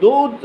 2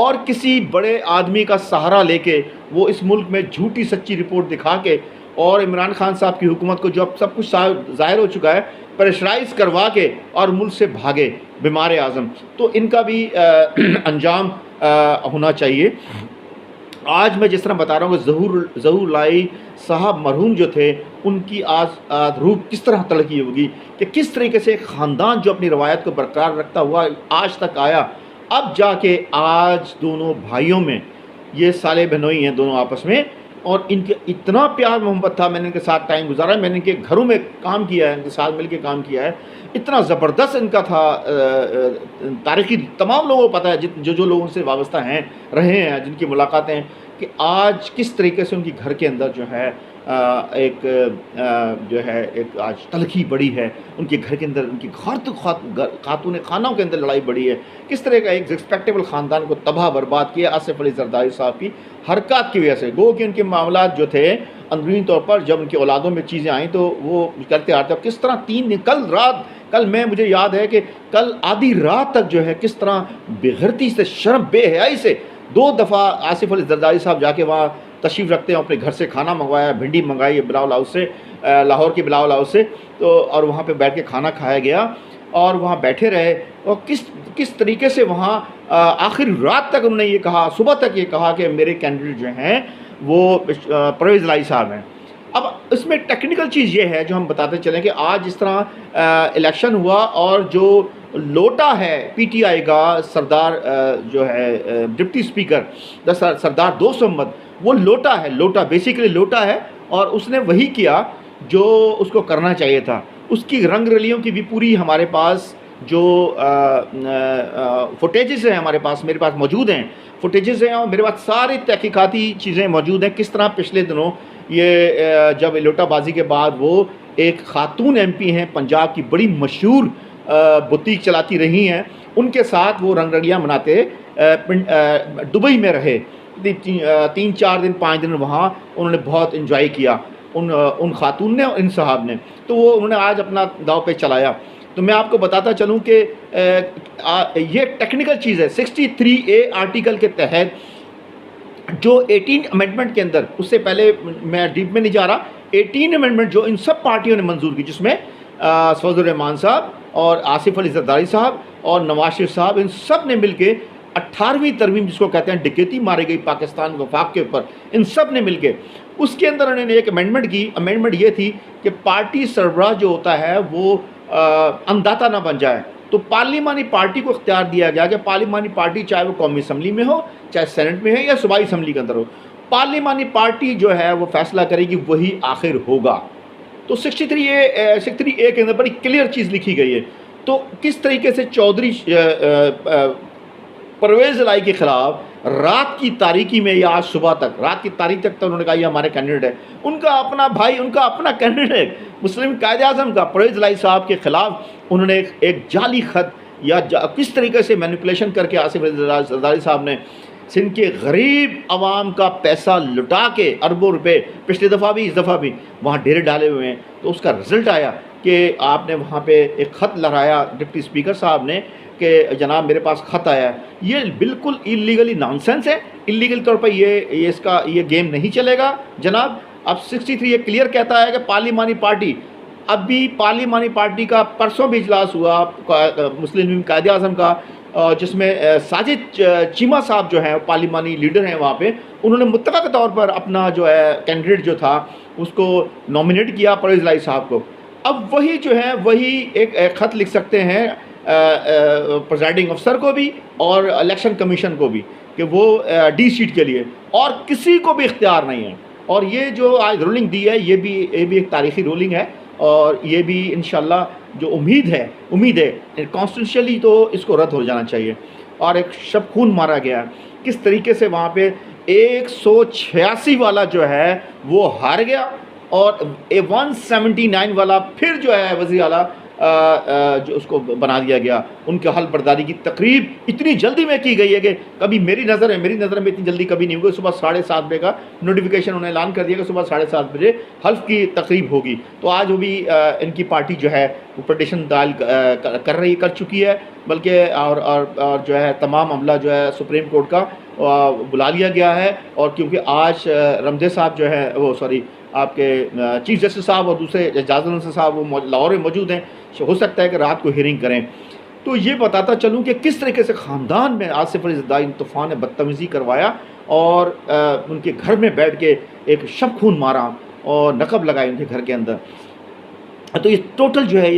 اور کسی بڑے آدمی کا سہارا لے کے وہ اس ملک میں جھوٹی سچی رپورٹ دکھا کے اور عمران خان صاحب کی حکومت کو جو اب سب کچھ ظاہر ہو چکا ہے پریشرائز کروا کے اور ملک سے بھاگے بیمار اعظم، تو ان کا بھی انجام ہونا چاہیے۔ آج میں جس طرح بتا رہا ہوں کہ ظہور لائی صاحب مرحوم جو تھے، ان کی آج روح کس طرح تڑکی ہوگی کہ کس طریقے سے ایک خاندان جو اپنی روایت کو برقرار رکھتا ہوا آج تک آیا، اب جا کے آج دونوں بھائیوں میں یہ سالے بہنوئی ہیں دونوں آپس میں، اور ان کے اتنا پیار محبت تھا، میں نے ان کے ساتھ ٹائم گزارا ہے، میں نے ان کے گھروں میں کام کیا ہے، ان کے ساتھ مل کے کام کیا ہے، اتنا زبردست ان کا تھا تاریخی تمام لوگوں کو پتہ ہے جو لوگوں سے وابستہ ہیں رہے ہیں جن کی ملاقاتیں، کہ آج کس طریقے سے ان کی گھر کے اندر جو ہے ایک آج تلخی بڑی ہے، ان کے گھر کے اندر ان کی خاتون خانوں کے اندر لڑائی بڑی ہے، کس طرح کا ایک رسپیکٹیبل خاندان کو تباہ برباد کیا آصف علی زرداری صاحب کی حرکات کی وجہ سے۔ گو کہ ان کے معاملات جو تھے اندرونی طور پر جب ان کی اولادوں میں چیزیں آئیں تو وہ کرتے آتے، کس طرح 3 دن کل مجھے یاد ہے کہ کل آدھی رات تک جو ہے کس طرح بےغیرتی سے شرم بے حیائی سے 2 دفعہ آصف علی زرداری صاحب جا کے وہاں تشریف رکھتے ہیں، اپنے گھر سے کھانا منگوایا، بھنڈی منگائی بلاول ہاؤس سے، لاہور کی بلاول ہاؤس سے، تو اور وہاں پہ بیٹھ کے کھانا کھایا گیا اور وہاں بیٹھے رہے، اور کس طریقے سے وہاں آخر رات تک انہوں نے یہ کہا، صبح تک یہ کہا کہ میرے کینڈیڈیٹ جو ہیں وہ پرویز الہی صاحب ہیں۔ اب اس میں ٹیکنیکل چیز یہ ہے جو ہم بتاتے چلیں کہ آج جس طرح الیکشن ہوا اور جو لوٹا ہے پی ٹی آئی کا سردار جو ہے ڈپٹی اسپیکر سردار دوست محمد، وہ لوٹا بیسیکلی لوٹا ہے، اور اس نے وہی کیا جو اس کو کرنا چاہیے تھا۔ اس کی رنگ رلیوں کی بھی پوری ہمارے پاس جو فوٹیجز ہیں میرے پاس موجود ہیں، فوٹیجز ہیں، اور میرے پاس ساری تحقیقاتی چیزیں موجود ہیں، کس طرح پچھلے دنوں یہ جب لوٹا بازی کے بعد وہ ایک خاتون ایم پی ہیں پنجاب کی، بڑی مشہور بوتیک چلاتی رہی ہیں، ان کے ساتھ وہ رنگ رلیاں مناتے دبئی میں رہے 3-4 دن 5 دن، وہاں انہوں نے بہت انجوائے کیا ان خاتون نے اور ان صاحب نے، تو وہ انہوں نے آج اپنا داؤ پہ چلایا۔ تو میں آپ کو بتاتا چلوں کہ یہ ٹیکنیکل چیز ہے، 63A آرٹیکل کے تحت جو 18 امینڈمنٹ کے اندر، اس سے پہلے میں ڈیپ میں نہیں جا رہا، 18 امینڈمنٹ جو ان سب پارٹیوں نے منظور کی، جس میں فضل الرحمان صاحب اور آصف علی زرداری صاحب اور نواز شریف صاحب، ان سب نے مل کے 18ویں ترمیم جس کو کہتے ہیں ڈکیتی ماری گئی پاکستان وفاق کے اوپر، ان سب نے مل کے اس کے اندر انہوں نے ایک امینڈمنٹ کی۔ امینڈمنٹ یہ تھی کہ پارٹی سربراہ جو ہوتا ہے وہ انداتا نہ بن جائے، تو پارلیمانی پارٹی کو اختیار دیا گیا کہ پارلیمانی پارٹی چاہے وہ قومی اسمبلی میں ہو، چاہے سینٹ میں ہے یا صوبائی اسمبلی کے اندر ہو، پارلیمانی پارٹی جو ہے وہ فیصلہ کرے گی، وہی آخر ہوگا۔ تو 63A کے اندر بڑی کلیئر چیز لکھی گئی ہے۔ تو کس طریقے سے چودھری پرویز الہی کے خلاف رات کی تاریکی میں یا آج صبح تک، رات کی تاریخ تک تو انہوں نے کہا یہ ہمارے کینڈیڈیٹ ہے، ان کا اپنا بھائی، ان کا اپنا کینڈیڈیٹ مسلم قائد اعظم کا پرویز الہی صاحب کے خلاف انہوں نے ایک جعلی خط یا کس طریقے سے مینیپولیشن کر کے آصف علی زرداری صاحب نے سندھ کے غریب عوام کا پیسہ لٹا کے اربوں روپے، پچھلی دفعہ بھی اس دفعہ بھی وہاں ڈیرے ڈالے ہوئے ہیں۔ تو اس کا رزلٹ آیا کہ آپ نے وہاں پہ ایک خط لہرایا ڈپٹی اسپیکر صاحب نے کہ جناب میرے پاس خط آیا ہے۔ یہ بالکل اللیگلی نانسنس ہے، اللیگل طور پر یہ گیم نہیں چلے گا جناب۔ اب 63 یہ کلیئر کہتا ہے کہ پارلیمانی پارٹی، اب بھی پارلیمانی پارٹی کا پرسوں بھی اجلاس ہوا مسلم قائد اعظم کا، جس میں ساجد چیمہ صاحب جو ہیں پارلیمانی لیڈر ہیں وہاں پہ، انہوں نے متفقہ طور پر اپنا جو ہے کینڈیڈیٹ جو تھا اس کو نامینیٹ کیا پرویز الہی صاحب کو۔ اب وہی جو ہے وہی ایک خط لکھ سکتے ہیں پریزائڈنگ افسر کو بھی اور الیکشن کمیشن کو بھی کہ وہ ڈی سیٹ کے لیے، اور کسی کو بھی اختیار نہیں ہے۔ اور یہ جو آج رولنگ دی ہے یہ بھی ایک تاریخی رولنگ ہے، اور یہ بھی انشاءاللہ جو امید ہے کانسٹیٹیوشنلی تو اس کو رد ہو جانا چاہیے۔ اور ایک شب خون مارا گیا، کس طریقے سے وہاں پہ 186 والا جو ہے وہ ہار گیا، اور 179 والا پھر جو ہے وزیر اعلیٰ جو اس کو بنا دیا گیا، ان کے حلف برداری کی تقریب اتنی جلدی میں کی گئی ہے کہ کبھی میری نظر میں اتنی جلدی کبھی نہیں ہوگی۔ صبح 7:30 بجے کا نوٹیفیکیشن انہوں نے اعلان کر دیا کہ صبح 7:30 بجے حلف کی تقریب ہوگی۔ تو آج وہ بھی ان کی پارٹی جو ہے وہ پٹیشن دائر کر چکی ہے، بلکہ اور جو ہے تمام عملہ جو ہے سپریم کورٹ کا بلا لیا گیا ہے۔ اور کیونکہ آج رمدے صاحب جو ہے وہ آپ کے چیف جسٹس صاحب اور دوسرے جج صاحب وہ لاہور میں موجود ہیں، ہو سکتا ہے کہ رات کو ہیئرنگ کریں۔ تو یہ بتاتا چلوں کہ کس طریقے سے خاندان میں آصف علی زرداری طوفان نے بدتمیزی کروایا اور ان کے گھر میں بیٹھ کے ایک شب خون مارا اور نقب لگائے ان کے گھر کے اندر۔ تو یہ ٹوٹل جو ہے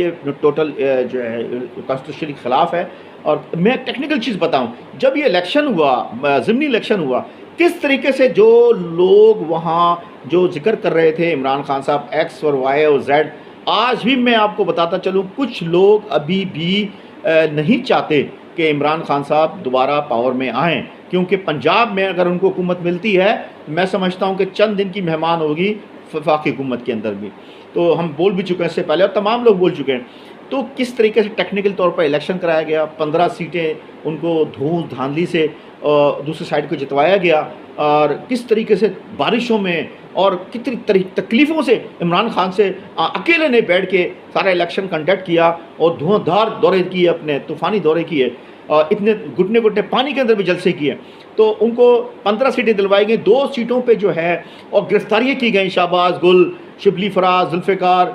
جو ہے کانسٹیٹیوشن کے خلاف ہے۔ اور میں ٹیکنیکل چیز بتاؤں، جب یہ الیکشن ہوا، ضمنی الیکشن ہوا، کس طریقے سے جو لوگ وہاں جو ذکر کر رہے تھے عمران خان صاحب ایکس اور وائی اور زیڈ، آج بھی میں آپ کو بتاتا چلوں کچھ لوگ ابھی بھی نہیں چاہتے کہ عمران خان صاحب دوبارہ پاور میں آئیں، کیونکہ پنجاب میں اگر ان کو حکومت ملتی ہے، میں سمجھتا ہوں کہ چند دن کی مہمان ہوگی وفاقی حکومت کے اندر بھی۔ تو ہم بول بھی چکے ہیں اس سے پہلے اور تمام لوگ بول چکے ہیں۔ تو کس طریقے سے ٹیکنیکل طور پر الیکشن کرایا گیا، 15 سیٹیں ان کو دھاندلی سے دوسری سائڈ کو جتوایا گیا، اور کس طریقے سے بارشوں میں اور کتنی تکلیفوں سے عمران خان سے اکیلے نے بیٹھ کے سارا الیکشن کنڈکٹ کیا اور دھواں دھار دورے کیے، اپنے طوفانی دورے کیے، اتنے گھٹنے پانی کے اندر بھی جلسے کیے۔ تو ان کو 15 سیٹیں دلوائی گئیں، 2 سیٹوں پہ جو ہے اور گرفتاریاں کی گئیں، شہباز گل، شبلی فراز، ذوالفقار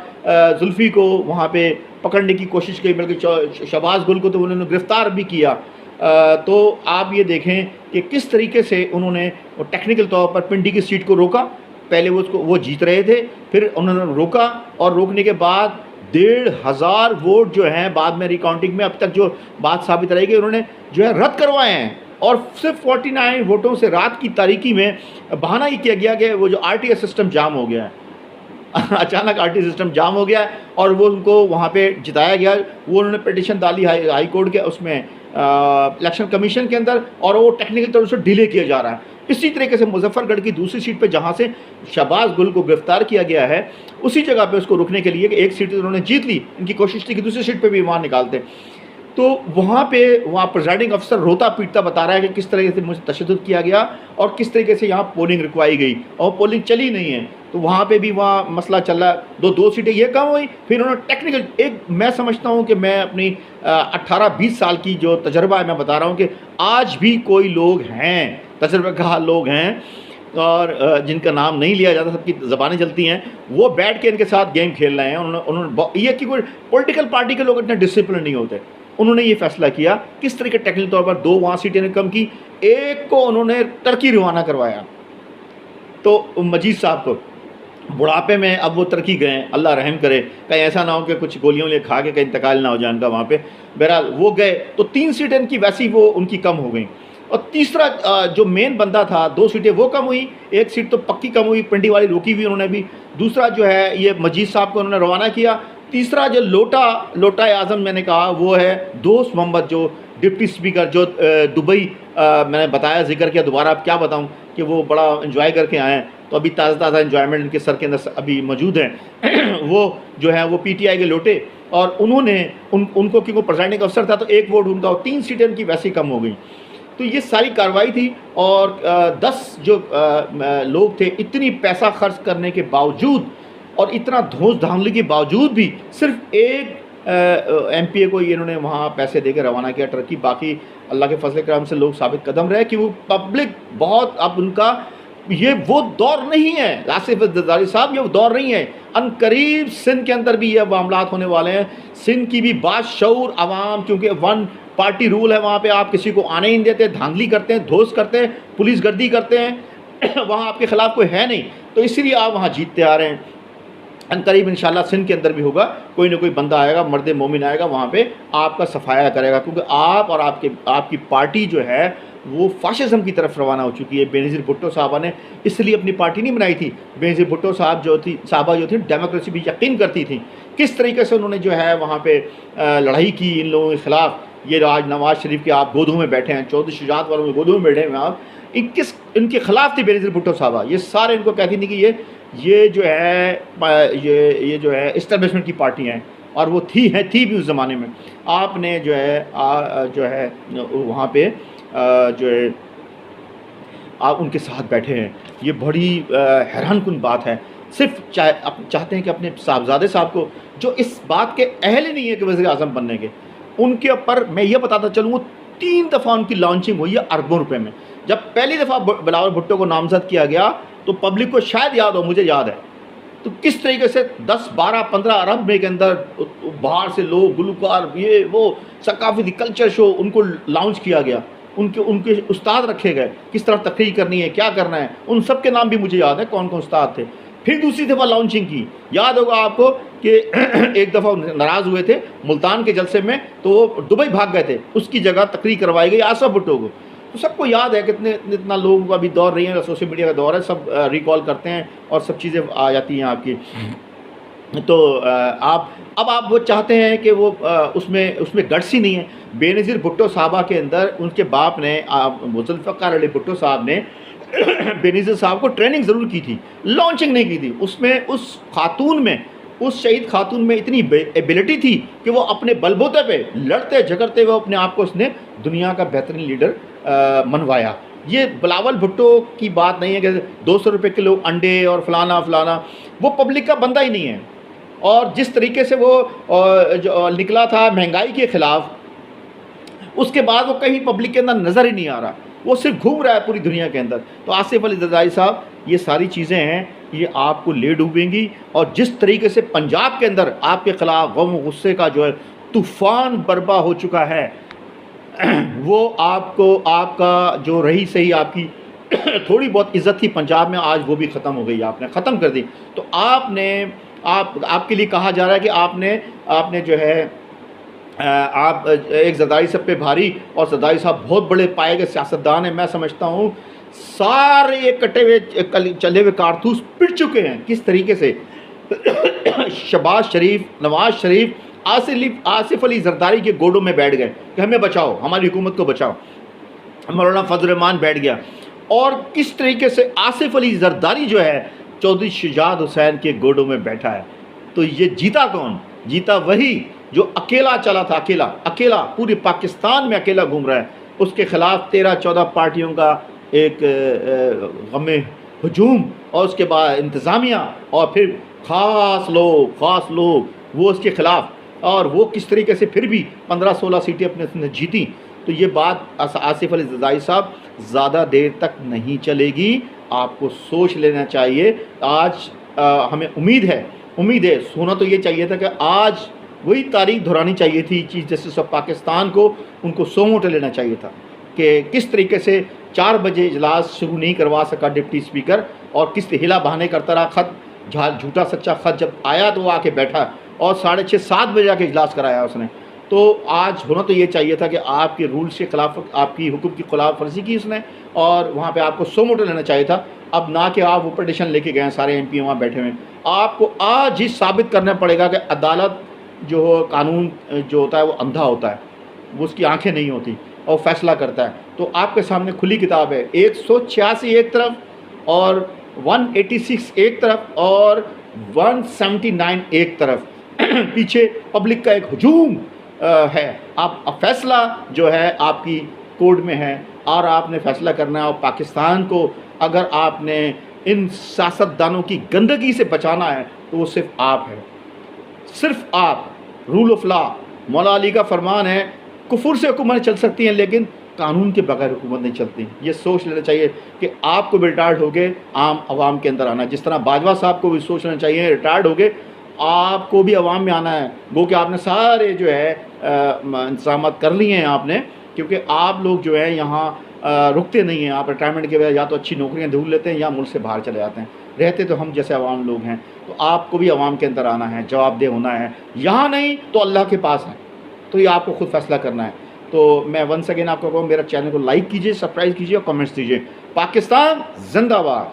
زلفی کو وہاں پہ پکڑنے کی کوشش کی، بلکہ شہباز گل کو تو انہوں نے گرفتار بھی کیا۔ تو آپ یہ دیکھیں کہ کس طریقے سے انہوں نے ٹیکنیکل طور پر پنڈی کی سیٹ کو روکا۔ پہلے وہ جیت رہے تھے، پھر انہوں نے روکا، اور روکنے کے بعد 1,500 ووٹ جو ہیں بعد میں ریکاؤنٹنگ میں اب تک جو بات ثابت رہے گی انہوں نے جو ہے رد کروائے ہیں، اور صرف 49 ووٹوں سے رات کی تاریکی میں بہانہ یہ کیا گیا کہ وہ جو RTI سسٹم جام ہو گیا ہے اچانک RTI سسٹم جام ہو گیا ہے، اور وہ ان کو وہاں پہ جتایا گیا۔ وہ انہوں نے پٹیشن ڈالی ہائی کورٹ کے اس میں الیکشن کمیشن کے اندر، اور وہ ٹیکنیکل طور سے ڈیلے کیا جا رہا ہے۔ اسی طریقے سے مظفر گڑھ کی دوسری سیٹ پہ جہاں سے شہباز گل کو گرفتار کیا گیا ہے، اسی جگہ پہ اس کو روکنے کے لیے کہ ایک سیٹ انہوں نے جیت لی، ان کی کوشش تھی کہ دوسری سیٹ پہ بھی وہاں نکالتے۔ تو وہاں پریزائڈنگ افسر روتا پیٹتا بتا رہا ہے کہ کس طریقے سے مجھ تشدد کیا گیا اور کس طریقے سے یہاں پولنگ رکوائی گئی، اور پولنگ چلی نہیں ہے۔ تو وہاں پہ بھی وہاں مسئلہ چل رہا ہے، دو سیٹیں یہ کم ہوئی، پھر انہوں نے ٹیکنیکل میں سمجھتا ہوں کہ میں اپنی 18-20 سال کی جو تجربہ ہے میں بتا رہا ہوں کہ آج بھی کوئی لوگ ہیں، تجربہ کار لوگ ہیں، اور جن کا نام نہیں لیا جاتا، سب کی زبانیں چلتی ہیں، وہ بیٹھ کے ان کے ساتھ گیم کھیل رہے ہیں۔ انہوں نے یہ کہ کوئی پولیٹیکل پارٹی کے لوگ اتنے ڈسپلن نہیں ہوتے، انہوں نے یہ فیصلہ کیا کس طریقے ٹیکنیکل طور پر 2 وہاں سیٹیں نے کم کی، ایک کو انہوں نے ترکی روانہ کروایا، تو مجید صاحب کو بڑھاپے میں اب وہ ترکی گئے ہیں، اللہ رحم کرے، کہیں ایسا نہ ہو کہ کچھ گولیوں لے کھا کے کہیں انتقال نہ ہو جائے ان کا وہاں پہ۔ بہرحال وہ گئے تو 3 سیٹیں ان کی ویسی وہ ان کی کم ہو گئیں، اور تیسرا جو مین بندہ تھا 2 سیٹیں وہ کم ہوئی، 1 سیٹ تو پکی کم ہوئی، پنڈی والی روکی ہوئی انہوں نے بھی، دوسرا جو ہے یہ مجید صاحب کو انہوں نے روانہ کیا، تیسرا جو لوٹا اعظم میں نے کہا وہ ہے دوست محمد، جو ڈپٹی اسپیکر، جو دبئی میں نے بتایا ذکر کیا، دوبارہ اب کیا بتاؤں کہ وہ بڑا انجوائے کر کے آئے ہیں، تو ابھی تازہ انجوائمنٹ ان کے سر کے اندر ابھی موجود ہیں وہ جو ہے وہ PTI کے لوٹے، اور انہوں نے ان کو کیونکہ وہ پریزائڈنگ افسر تھا تو 1 ووٹ ان کا، 3 سیٹیں ان کی ویسے کم ہو گئیں۔ تو یہ ساری کارروائی تھی، اور 10 جو لوگ تھے، اتنی پیسہ خرچ کرنے کے باوجود اور اتنا دھوس دھاندلی کے باوجود بھی صرف ایک MPA کو انہوں نے وہاں پیسے دے کے روانہ کیا ٹرکی، باقی اللہ کے فضل کرم سے لوگ ثابت قدم رہے کہ وہ پبلک بہت، اب ان کا یہ وہ دور نہیں ہے آصف زرداری صاحب، یہ وہ دور نہیں ہے، ان قریب سندھ کے اندر بھی یہ معاملات ہونے والے ہیں، سندھ کی بھی باشعور عوام، کیونکہ 1 پارٹی رول ہے وہاں پہ، آپ کسی کو آنے ہی نہیں دیتے، دھاندلی کرتے ہیں، دھوس کرتے ہیں، پولیس گردی کرتے ہیں وہاں آپ کے خلاف کوئی ہے نہیں، تو اسی لیے آپ وہاں جیتتے آ رہے ہیں۔ ان قریب انشاءاللہ سندھ کے اندر بھی ہوگا، کوئی نہ کوئی بندہ آئے گا، مرد مومن آئے گا، وہاں پہ آپ کا صفایا کرے گا، کیونکہ آپ اور آپ کی پارٹی جو ہے وہ فاشزم کی طرف روانہ ہو چکی ہے۔ بینظیر بھٹو صاحبہ نے اس لیے اپنی پارٹی نہیں بنائی تھی، بینظیر بھٹو صاحبہ جو تھی ڈیموکریسی بھی یقین کرتی تھی، کس طریقے سے انہوں نے جو ہے وہاں پہ لڑائی کی ان لوگوں کے خلاف۔ یہ آج نواز شریف کے آپ گودھوں میں بیٹھے ہیں، چودھری شجاعت والوں کے گودھوں میں بیٹھے ہیں آپ، ان کے خلاف تھی بینظیر بھٹو صاحبہ، یہ سارے ان کو کہتی تھی کہ یہ جو ہے یہ جو ہے اسٹیبلشمنٹ کی پارٹی ہیں، اور وہ تھی بھی اس زمانے میں. آپ نے جو ہے وہاں پہ جو ہے آپ ان کے ساتھ بیٹھے ہیں. یہ بڑی حیران کن بات ہے. صرف چاہتے ہیں کہ اپنے صاحبزادے صاحب کو جو اس بات کے اہل ہی نہیں ہے کہ وزیر اعظم بننے کے، ان کے اوپر میں یہ بتاتا چلوں 3 دفعہ ان کی لانچنگ ہوئی ہے اربوں روپے میں. جب پہلی دفعہ بلاول بھٹو کو نامزد کیا گیا تو پبلک کو شاید یاد ہو، مجھے یاد ہے، تو کس طریقے سے 10 12 15 ارب میں کے اندر باہر سے لوگ گلوکار یہ وہ ثقافتی کلچر شو ان کو لانچ کیا گیا. ان کے استاد رکھے گئے، کس طرح تقریر کرنی ہے، کیا کرنا ہے، ان سب کے نام بھی مجھے یاد ہے کون کون استاد تھے. پھر دوسری دفعہ لانچنگ کی، یاد ہوگا آپ کو کہ ایک دفعہ ناراض ہوئے تھے ملتان کے جلسے میں تو وہ دبئی بھاگ گئے تھے، اس کی جگہ تقریر کروائی گئی آصف بھٹو کو. تو سب کو یاد ہے اتنا لوگوں کا بھی دور رہی ہے، سوشل میڈیا کا دور ہے، سب ریکال کرتے ہیں اور سب چیزیں آ جاتی ہیں آپ کی. تو اب آپ وہ چاہتے ہیں کہ وہ اس میں گٹس ہی نہیں ہے. بے نظیر بھٹو صاحبہ کے اندر ان کے باپ نے ذوالفقار علی بھٹو صاحب نے بے نظیر صاحب کو ٹریننگ ضرور کی تھی، لانچنگ نہیں کی تھی. اس شہید خاتون میں اتنی ایبلٹی تھی کہ وہ اپنے بلبوتے پہ لڑتے جھگڑتے ہوئے اپنے آپ کو اس نے دنیا کا بہترین لیڈر منوایا. یہ بلاول بھٹو کی بات نہیں ہے کہ 200 روپے کلو انڈے اور فلانا، وہ پبلک کا بندہ ہی نہیں ہے. اور جس طریقے سے وہ نکلا تھا مہنگائی کے خلاف، اس کے بعد وہ کہیں پبلک کے اندر نظر ہی نہیں آ رہا، وہ صرف گھوم رہا ہے پوری دنیا کے اندر. تو آصف علی زرداری صاحب، یہ ساری چیزیں ہیں، یہ آپ کو لے ڈوبیں گی. اور جس طریقے سے پنجاب کے اندر آپ کے خلاف غم و غصے کا جو ہے طوفان برپا ہو چکا ہے، وہ آپ کا جو رہی صحیح آپ کی تھوڑی بہت عزت تھی پنجاب میں، آج وہ بھی ختم ہو گئی، آپ نے ختم کر دی. تو آپ کے لیے کہا جا رہا ہے کہ آپ نے جو ہے آپ ایک زرداری صاحب پہ بھاری، اور زرداری صاحب بہت بڑے پائے گئے سیاستدان ہیں. میں سمجھتا ہوں سارے کٹے ہوئے چلے ہوئے کارتوس پٹ چکے ہیں. کس طریقے سے شہباز شریف، نواز شریف آصف علی زرداری کے گوڈوں میں بیٹھ گئے کہ ہمیں بچاؤ، ہماری حکومت کو بچاؤ. مولانا فضل الرحمان بیٹھ گیا. اور کس طریقے سے آصف علی زرداری جو ہے چودھری شجاعت حسین کے گوڈوں میں بیٹھا ہے. تو یہ جیتا کون؟ جیتا وہی جو اکیلا چلا تھا، اکیلا پورے پاکستان میں اکیلا گھوم رہا ہے. اس کے خلاف 13-14 پارٹیوں کا ایک غم ہجوم، اور اس کے بعد انتظامیہ، اور پھر خاص لوگ وہ اس کے خلاف. اور وہ کس طریقے سے پھر بھی 15-16 سیٹیں اپنے جیتی. تو یہ بات آصف علی زرداری صاحب زیادہ دیر تک نہیں چلے گی، آپ کو سوچ لینا چاہیے. آج ہمیں امید ہے، سونا تو یہ چاہیے تھا کہ آج وہی تاریخ دہرانی چاہیے تھی چیف جسٹس آف پاکستان کو، ان کو سو موٹے لینا چاہیے تھا کہ کس طریقے سے 4 بجے اجلاس شروع نہیں کروا سکا ڈپٹی اسپیکر، اور کس ہلا بہانے کرتا رہا. خط جھوٹا سچا خط جب آیا تو وہ آ کے بیٹھا اور 6:30-7 بجے آ کے اجلاس کرایا اس نے. تو آج ہونا تو یہ چاہیے تھا کہ آپ کے رولز کے خلاف، آپ کی حکم کی خلاف ورزی کی اس نے، اور وہاں پہ آپ کو سو موٹے لینا چاہیے تھا. اب نہ کہ آپ وہ پٹیشن لے کے گئے ہیں، سارے ایم پی وہاں بیٹھے ہوئے ہیں. آپ کو آج ہی ثابت کرنا پڑے گا کہ عدالت جو قانون جو ہوتا ہے وہ اندھا ہوتا ہے، وہ اس کی آنکھیں نہیں ہوتی اور فیصلہ کرتا ہے. تو آپ کے سامنے کھلی کتاب ہے. 186 ایک طرف اور 186 ایک طرف اور 179 ایک طرف. پیچھے پبلک کا ایک ہجوم ہے. آپ فیصلہ جو ہے آپ کی کورٹ میں ہے، اور آپ نے فیصلہ کرنا ہے. اور پاکستان کو اگر آپ نے ان سیاستدانوں کی گندگی سے بچانا ہے تو وہ صرف آپ ہے، صرف آپ. رول آف لا، مولا علی کا فرمان ہے، کفر سے حکومتیں چل سکتی ہیں لیکن قانون کے بغیر حکومت نہیں چلتی. یہ سوچ لینا چاہیے کہ آپ کو بھی ریٹائرڈ ہو کے عام عوام کے اندر آنا ہے. جس طرح باجوہ صاحب کو بھی سوچ لینا چاہیے ریٹائرڈ ہو کے آپ کو بھی عوام میں آنا ہے. گو کہ آپ نے سارے جو ہے انتظامات کر لیے ہیں آپ نے، کیونکہ آپ لوگ جو ہے یہاں رکتے نہیں ہیں. آپ ریٹائرمنٹ کے بعد یا تو اچھی نوکریاں ڈھونڈ لیتے ہیں یا ملک سے باہر چلے جاتے ہیں. رہتے تو ہم جیسے عوام لوگ ہیں. تو آپ کو بھی عوام کے اندر آنا ہے، جواب دہ ہونا ہے. یہاں نہیں تو اللہ کے پاس ہے. تو یہ آپ کو خود فیصلہ کرنا ہے. تو میں ونس اگین آپ کو کہوں، میرا چینل کو لائک کیجیے، سبسکرائب کیجیے اور کمنٹس دیجیے. پاکستان زندہ باد.